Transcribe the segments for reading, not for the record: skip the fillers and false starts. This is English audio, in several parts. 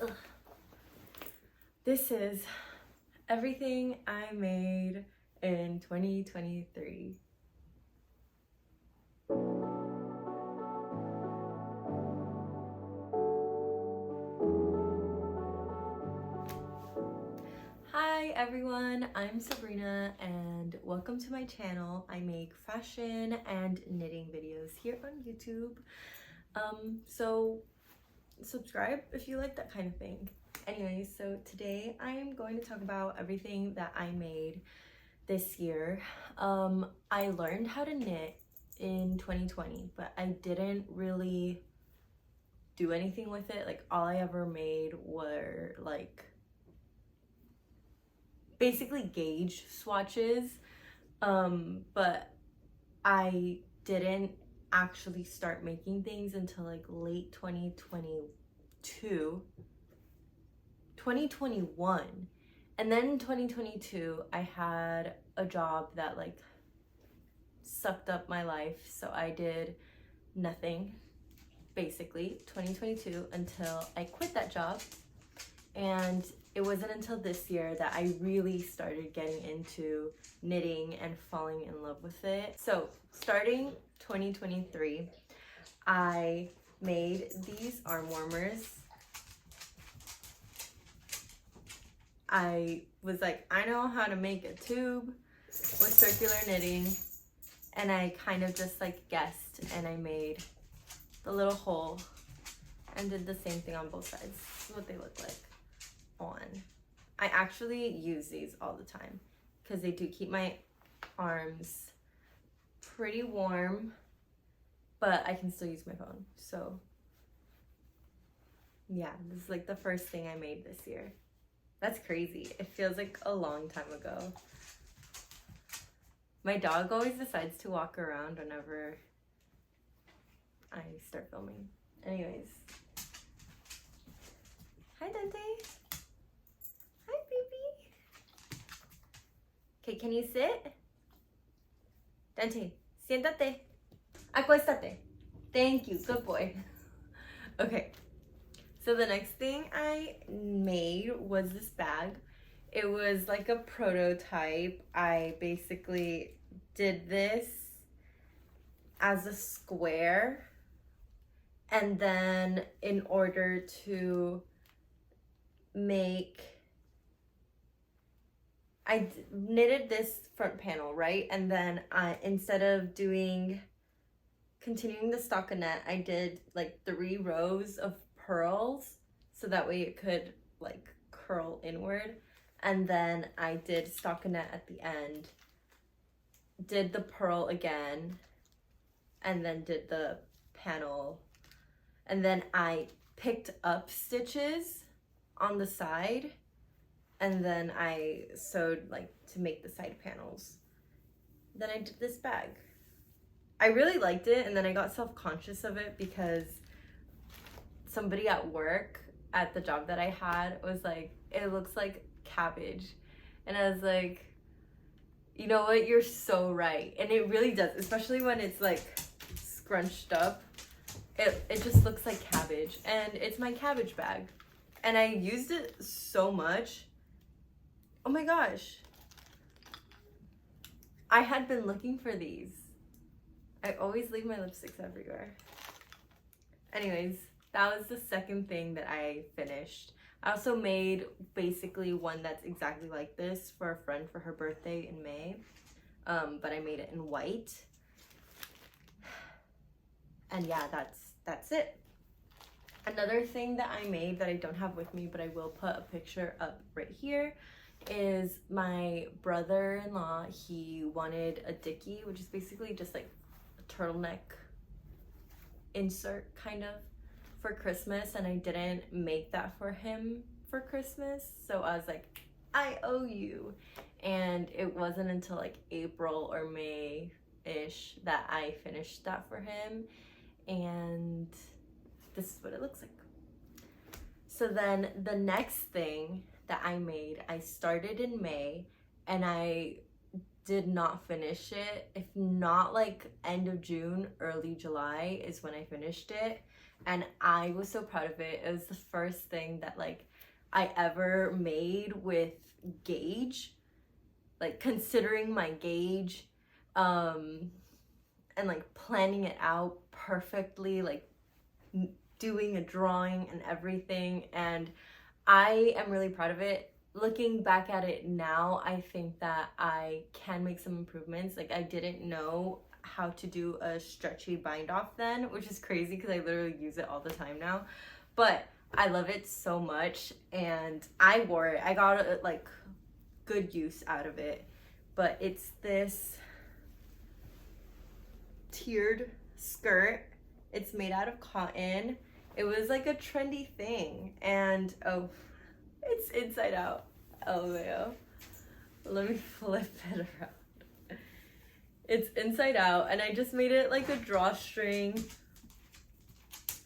Ugh. This is everything I made in 2023. Hi everyone, I'm Sabrina and welcome to my channel. I make fashion and knitting videos here on YouTube. So subscribe if you like that kind of thing. Anyways, so today I am going to talk about everything that I made this year. I learned how to knit in 2020, but I didn't really do anything with it. Like all I ever made were like basically gauge swatches, but I didn't actually start making things until like late 2021. And then in 2022 I had a job that like sucked up my life, so I did nothing basically 2022 until I quit that job. And it wasn't until this year that I really started getting into knitting and falling in love with it. So starting 2023, I made these arm warmers. I was like, I know how to make a tube with circular knitting, and I kind of just like guessed and I made the little hole and did the same thing on both sides. This is what they look like on. I actually use these all the time because they do keep my arms pretty warm, but I can still use my phone. So yeah, this is like the first thing I made this year. That's crazy. It feels like a long time ago. My dog always decides to walk around whenever I start filming. Anyways. Hi, Dante. Hi, baby. Okay, can you sit? Dante, siéntate. Acuéstate. Thank you, good boy. Okay, so the next thing I made was this bag. It was like a prototype. I basically did this as a square, and then in order to I knitted this front panel, right? And then instead of continuing the stockinette, I did like 3 rows of pearls so that way it could like curl inward. And then I did stockinette at the end, did the pearl again, and then did the panel. And then I picked up stitches on the side, and then I sewed like to make the side panels. Then I did this bag. I really liked it, and then I got self-conscious of it because somebody at work at the job that I had was like, it looks like cabbage. And I was like, you know what, you're so right. And it really does, especially when it's like scrunched up. It just looks like cabbage, and it's my cabbage bag. And I used it so much. Oh my gosh. I had been looking for these. I always leave my lipsticks everywhere. Anyways, that was the second thing that I finished. I also made basically one that's exactly like this for a friend for her birthday in May. But I made it in white. And yeah, that's it. Another thing that I made that I don't have with me, but I will put a picture up right here, is my brother-in-law. He wanted a dickie, which is basically just like a turtleneck insert kind of, for Christmas, and I didn't make that for him for Christmas. So I was like, I owe you. And it wasn't until like April or May-ish that I finished that for him. And this is what it looks like. So then the next thing that I made, I started in May and I did not finish it. If not like end of June, early July is when I finished it. and I was so proud of it. It was the first thing that like I ever made with gauge, like considering my gauge, and like planning it out perfectly, like doing a drawing and everything. And I am really proud of it. Looking back at it now, I think that I can make some improvements. Like I didn't know how to do a stretchy bind off then, which is crazy because I literally use it all the time now. But I love it so much, and I wore it. I got like good use out of it. But it's this tiered skirt. It's made out of cotton. It was like a trendy thing, and oh, it's inside out. Oh yeah. Let me flip it around. It's inside out, and I just made it like a drawstring.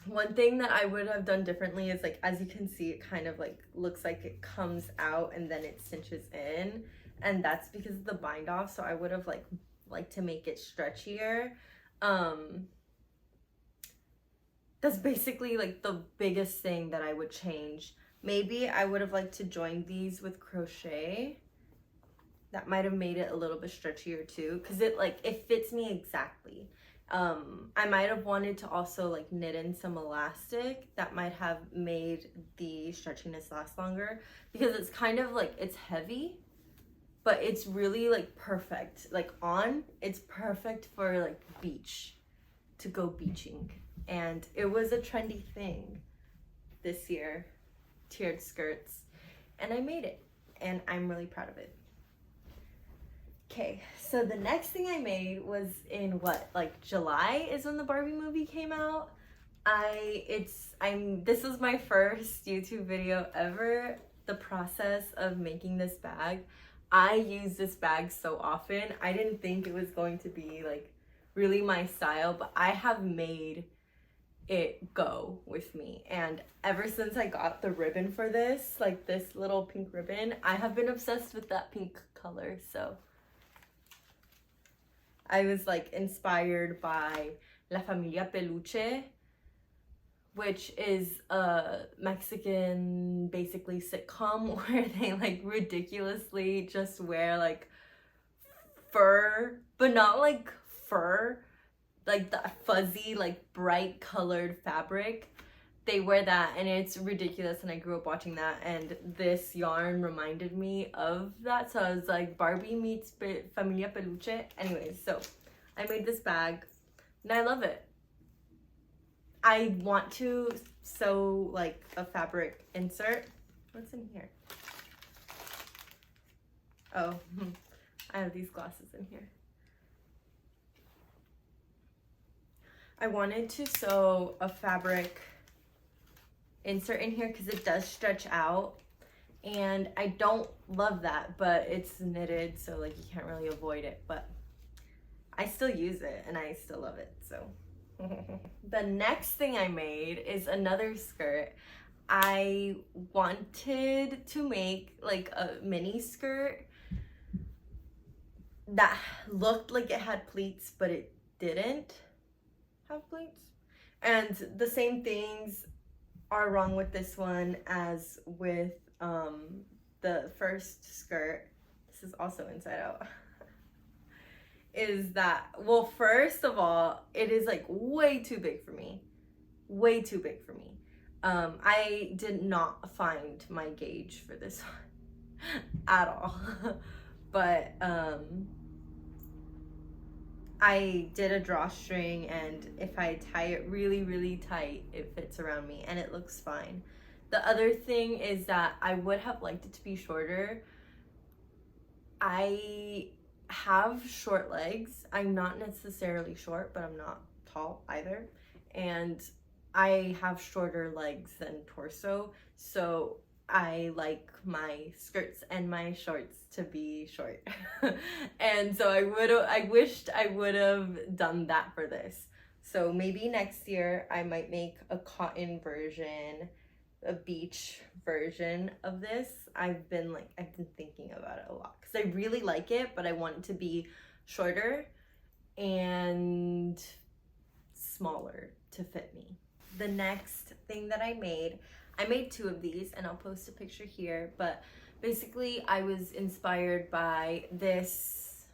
One thing that I would have done differently is, like, as you can see, it kind of like looks like it comes out and then it cinches in, and that's because of the bind off. So I would have liked to make it stretchier. That's basically like the biggest thing that I would change. Maybe I would have liked to join these with crochet. That might have made it a little bit stretchier too, because it fits me exactly. I might have wanted to also like knit in some elastic. That might have made the stretchiness last longer, because it's kind of like, it's heavy, but it's really like perfect. Like it's perfect for like beach, to go beaching. And it was a trendy thing this year, tiered skirts, and I made it, and I'm really proud of it. Okay, so the next thing I made was in July is when the Barbie movie came out. This is my first YouTube video ever. The process of making this bag. I use this bag so often. I didn't think it was going to be like really my style, but I have made it go with me. And ever since I got the ribbon for this, like this little pink ribbon, I have been obsessed with that pink color. So I was like inspired by La Familia Peluche, which is a Mexican basically sitcom where they like ridiculously just wear like fur, but not like fur, like the fuzzy, like bright colored fabric. They wear that, and it's ridiculous, and I grew up watching that, and this yarn reminded me of that. So I was like, Barbie meets Familia Peluche. Anyways, so I made this bag, and I love it. I want to sew like a fabric insert. What's in here? Oh, I have these glasses in here. I wanted to sew a fabric insert in here because it does stretch out, and I don't love that, but it's knitted, so like you can't really avoid it, but I still use it and I still love it. So the next thing I made is another skirt. I wanted to make like a mini skirt that looked like it had pleats, but it didn't have pleats. And the same things are wrong with this one as with the first skirt. This is also inside out. Is that, well, first of all, it is like way too big for me. Way too big for me. I did not find my gauge for this one at all. But I did a drawstring, and if I tie it really, really tight, it fits around me and it looks fine. The other thing is that I would have liked it to be shorter. I have short legs. I'm not necessarily short, but I'm not tall either. And I have shorter legs than torso, so I like my skirts and my shorts to be short. And so I wished I would have done that for this. So maybe next year I might make a cotton version, a beach version of this. I've been thinking about it a lot because I really like it, but I want it to be shorter and smaller to fit me. the next thing that I made two of these, and I'll post a picture here, but basically I was inspired by this,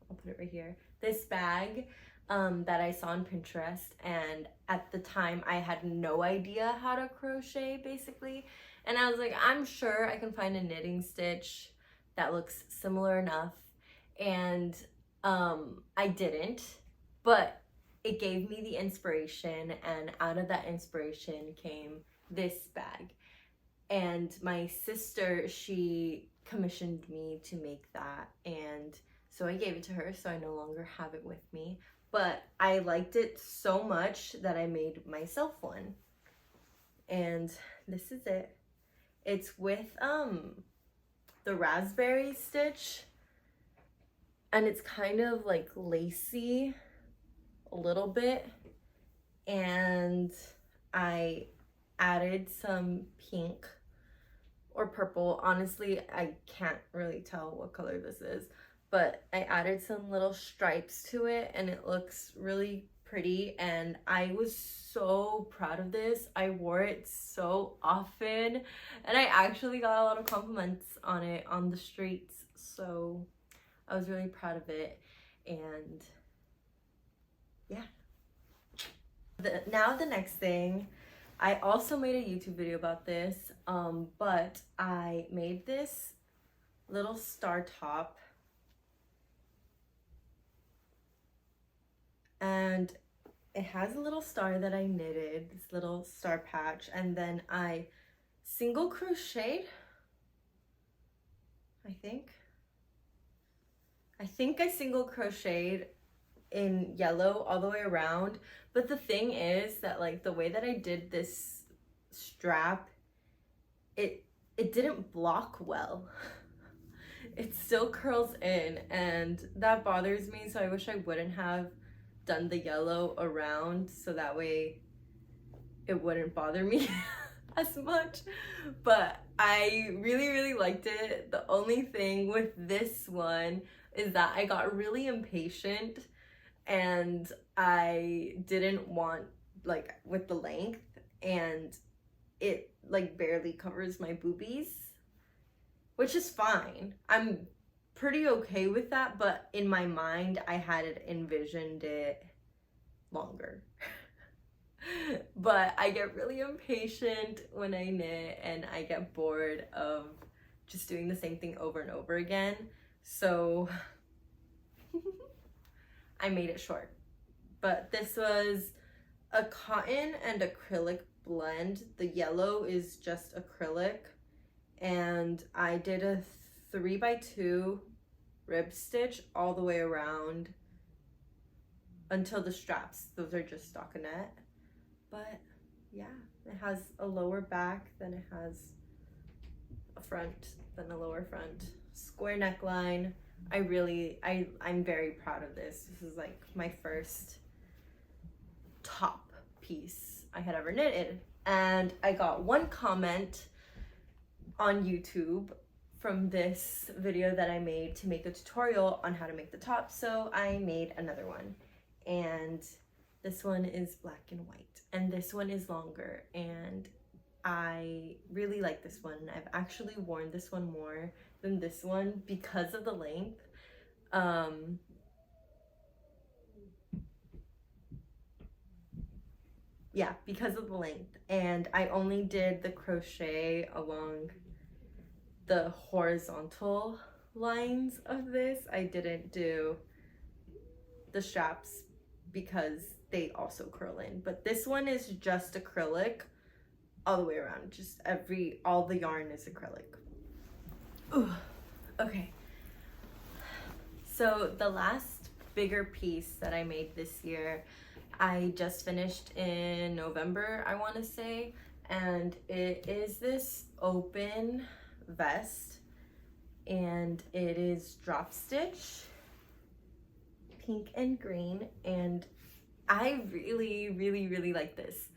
I'll put it right here, this bag that I saw on Pinterest, and at the time I had no idea how to crochet basically, and I was like, I'm sure I can find a knitting stitch that looks similar enough, and I didn't, but it gave me the inspiration, and out of that inspiration came this bag. And my sister, she commissioned me to make that, and so I gave it to her, so I no longer have it with me, but I liked it so much that I made myself one, and this is it. It's with the raspberry stitch, and it's kind of like lacy a little bit, and I added some pink or purple. Honestly, I can't really tell what color this is, but I added some little stripes to it, and it looks really pretty, and I was so proud of this. I wore it so often, and I actually got a lot of compliments on it on the streets, so I was really proud of it. And yeah. Now the next thing, I also made a YouTube video about this, but I made this little star top, and it has a little star that I knitted, this little star patch, and then I single crocheted, I think I single crocheted in yellow all the way around. But the thing is that, like, the way that I did this strap, it didn't block well. It still curls in, and that bothers me, so I wish I wouldn't have done the yellow around, so that way it wouldn't bother me as much. But I really liked it. The only thing with this one is that I got really impatient, and I didn't want, like, with the length, and it like barely covers my boobies, which is fine. I'm pretty okay with that, but in my mind I had envisioned it longer. But I get really impatient when I knit, and I get bored of just doing the same thing over and over again, so I made it short. But this was a cotton and acrylic blend. The yellow is just acrylic, and I did a 3x2 rib stitch all the way around until the straps. Those are just stockinette. But yeah, it has a lower back, then it has a front, then a lower front. Square neckline. I'm very proud of this. This is like my first top piece I had ever knitted. And I got one comment on YouTube from this video that I made to make a tutorial on how to make the top, so I made another one. And this one is black and white, and this one is longer, and I really like this one. I've actually worn this one more than this one because of the length. Yeah, because of the length. And I only did the crochet along the horizontal lines of this. I didn't do the straps because they also curl in, but this one is just acrylic all the way around. Just all the yarn is acrylic. Ooh, okay. So the last bigger piece that I made this year, I just finished in November, I want to say, and it is this open vest, and it is drop stitch, pink and green, and I really like this.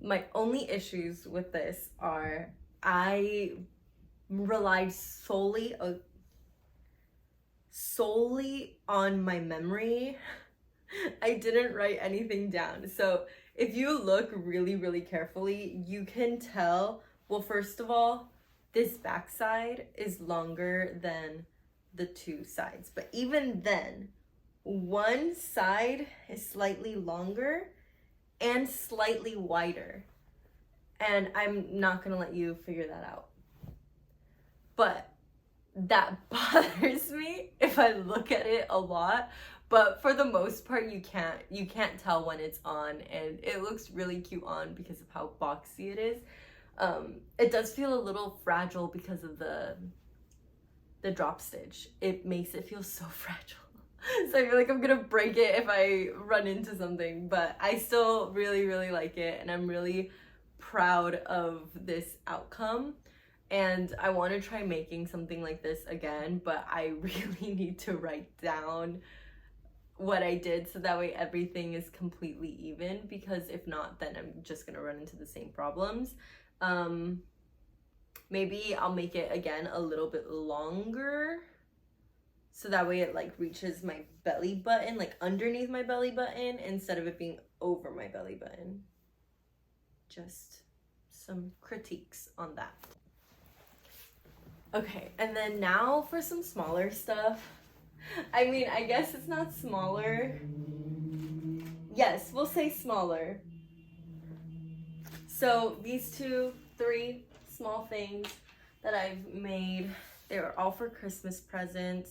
My only issues with this are I relied solely on my memory. I didn't write anything down, so if you look really, really carefully, you can tell, well, first of all, this back side is longer than the two sides. But even then, one side is slightly longer and slightly wider. And I'm not gonna let you figure that out. But that bothers me if I look at it a lot. But for the most part, you can't tell when it's on, and it looks really cute on because of how boxy it is. It does feel a little fragile because of the drop stitch. It makes it feel so fragile. So I feel like I'm gonna break it if I run into something, but I still really, really like it, and I'm really proud of this outcome. And I want to try making something like this again, but I really need to write down what I did so that way everything is completely even, because if not, then I'm just gonna run into the same problems. Maybe I'll make it again a little bit longer so that way it like reaches my belly button, like underneath my belly button, instead of it being over my belly button. Just some critiques on that. Okay, and then now for some smaller stuff. I mean, I guess it's not smaller. Yes, we'll say smaller. So these 3 small things that I've made, they were all for Christmas presents.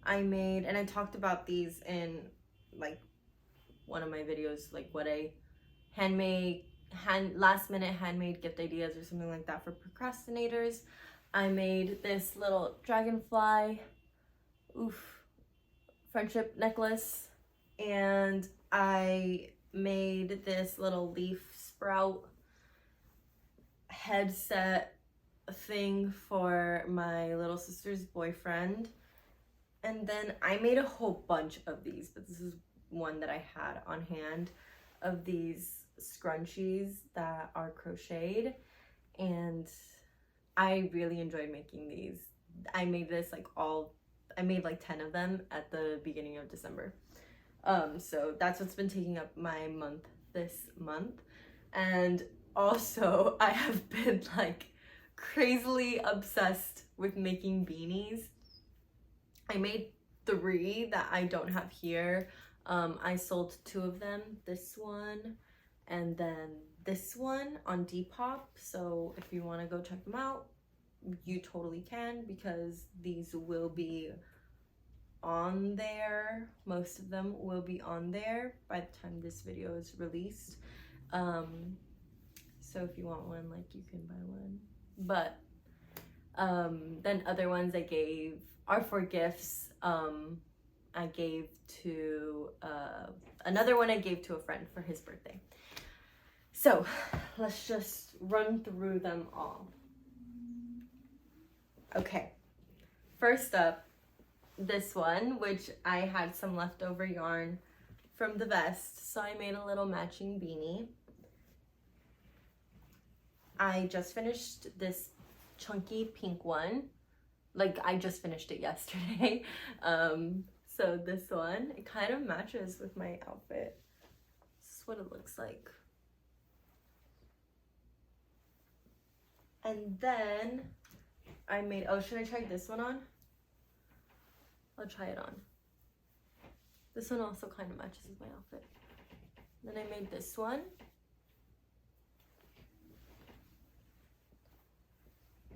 I made, and I talked about these in like one of my videos, like what I last minute handmade gift ideas or something like that for procrastinators. I made this little dragonfly friendship necklace, and I made this little leaf sprout headset thing for my little sister's boyfriend. And then I made a whole bunch of these, but this is one that I had on hand, of these scrunchies that are crocheted, and I really enjoyed making these. I made this I made like 10 of them at the beginning of December. So that's what's been taking up my month this month. And also I have been like crazily obsessed with making beanies. I made 3 that I don't have here. I sold 2 of them, this one and then this one, on Depop. So if you want to go check them out, you totally can, because these will be on there. Most of them will be on there by the time this video is released. So if you want one, like, you can buy one. But then other ones I gave are for gifts. I gave to another one I gave to a friend for his birthday. So let's just run through them all. Okay, first up, this one, which I had some leftover yarn from the vest, so I made a little matching beanie. I just finished this chunky pink one. Like, I just finished it yesterday. So this one, it kind of matches with my outfit. This is what it looks like. And then I made, oh, should I try this one on? I'll try it on. This one also kind of matches with my outfit. Then I made this one.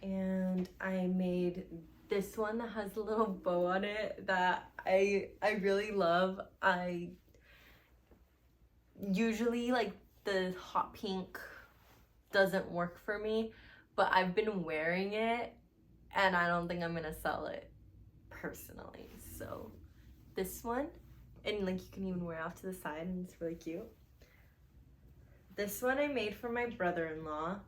And I made this one that has a little bow on it that I really love. I usually, like, the hot pink doesn't work for me, but I've been wearing it and I don't think I'm gonna sell it personally. So this one, and like you can even wear off to the side and it's really cute. This one I made for my brother-in-law.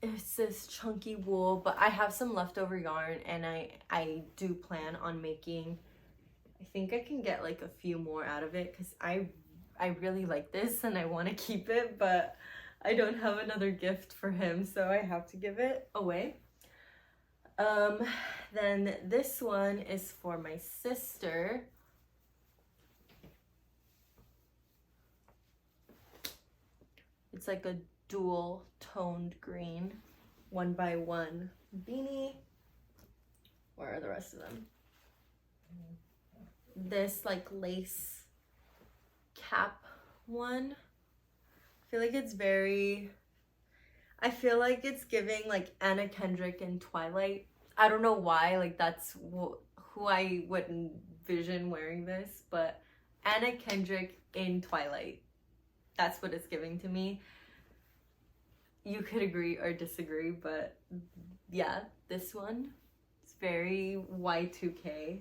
It's this chunky wool, but I have some leftover yarn, and I do plan on making, I think I can get like a few more out of it, because I really like this and I want to keep it, but I don't have another gift for him, so I have to give it away. Then this one is for my sister. It's like a dual toned green 1x1 beanie. Where are the rest of them? This like lace cap one. I feel like it's very, I feel like it's giving like Anna Kendrick in Twilight. I don't know why, like that's who I would envision wearing this, but Anna Kendrick in Twilight. That's what it's giving to me. You could agree or disagree, but yeah, this one, it's very Y2K.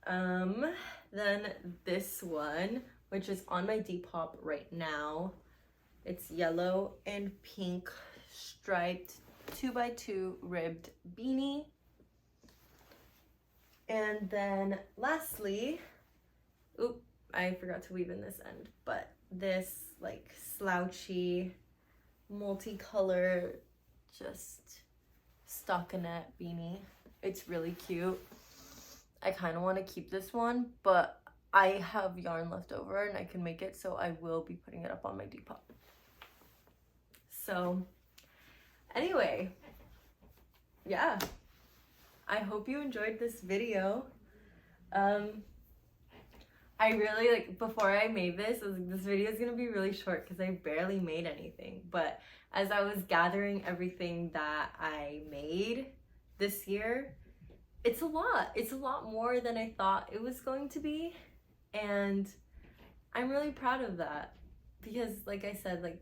Then this one, which is on my Depop right now. It's yellow and pink striped 2x2 ribbed beanie. And then lastly, oop, I forgot to weave in this end, but this like slouchy multicolor just stockinette beanie. It's really cute. I kind of want to keep this one, but I have yarn left over and I can make it, so I will be putting it up on my Depop. So anyway, yeah, I hope you enjoyed this video. I really, like, before I made this, I was like, this video is gonna be really short because I barely made anything. But as I was gathering everything that I made this year, it's a lot. It's a lot more than I thought it was going to be. And I'm really proud of that because, like I said, like,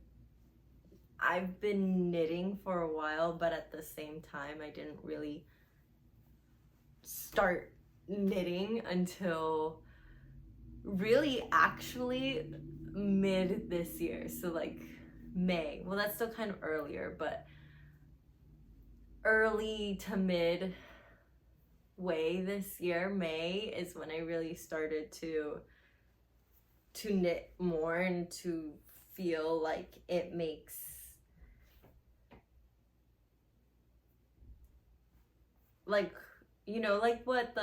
I've been knitting for a while, but at the same time, I didn't really start knitting until really actually mid this year. So like May. Well, that's still kind of earlier, but early to mid way this year, May, is when I really started to knit more and to feel like it makes like, you know, like what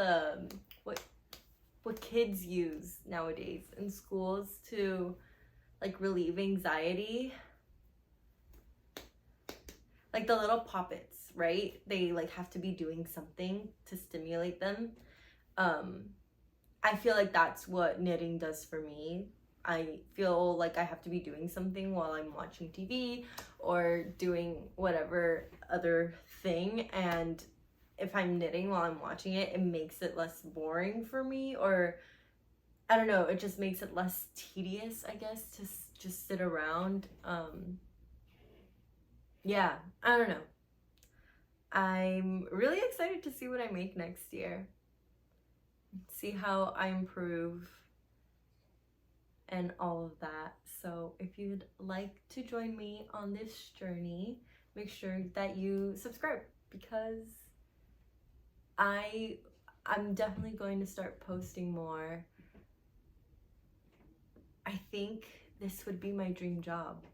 kids use nowadays in schools to like relieve anxiety, like the little poppets, right? They like have to be doing something to stimulate them. I feel like that's what knitting does for me. I feel like I have to be doing something while I'm watching TV or doing whatever other thing, and if I'm knitting while I'm watching it, it makes it less boring for me, or I don't know, it just makes it less tedious, I guess, to just sit around. Yeah, I don't know. I'm really excited to see what I make next year. See how I improve and all of that. So if you'd like to join me on this journey, make sure that you subscribe, because I'm definitely going to start posting more. I think this would be my dream job,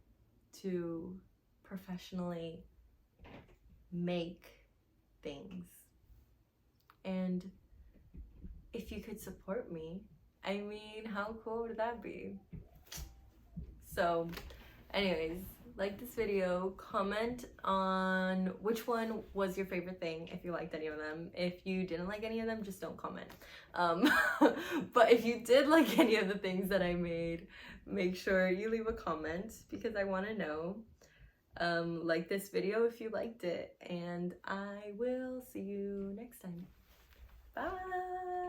to professionally make things. And if you could support me, I mean, how cool would that be? So anyways, like this video, comment on which one was your favorite thing, if you liked any of them. If you didn't like any of them, just don't comment. But if you did like any of the things that I made, make sure you leave a comment, because I want to know. Like this video if you liked it, and I will see you next time. Bye.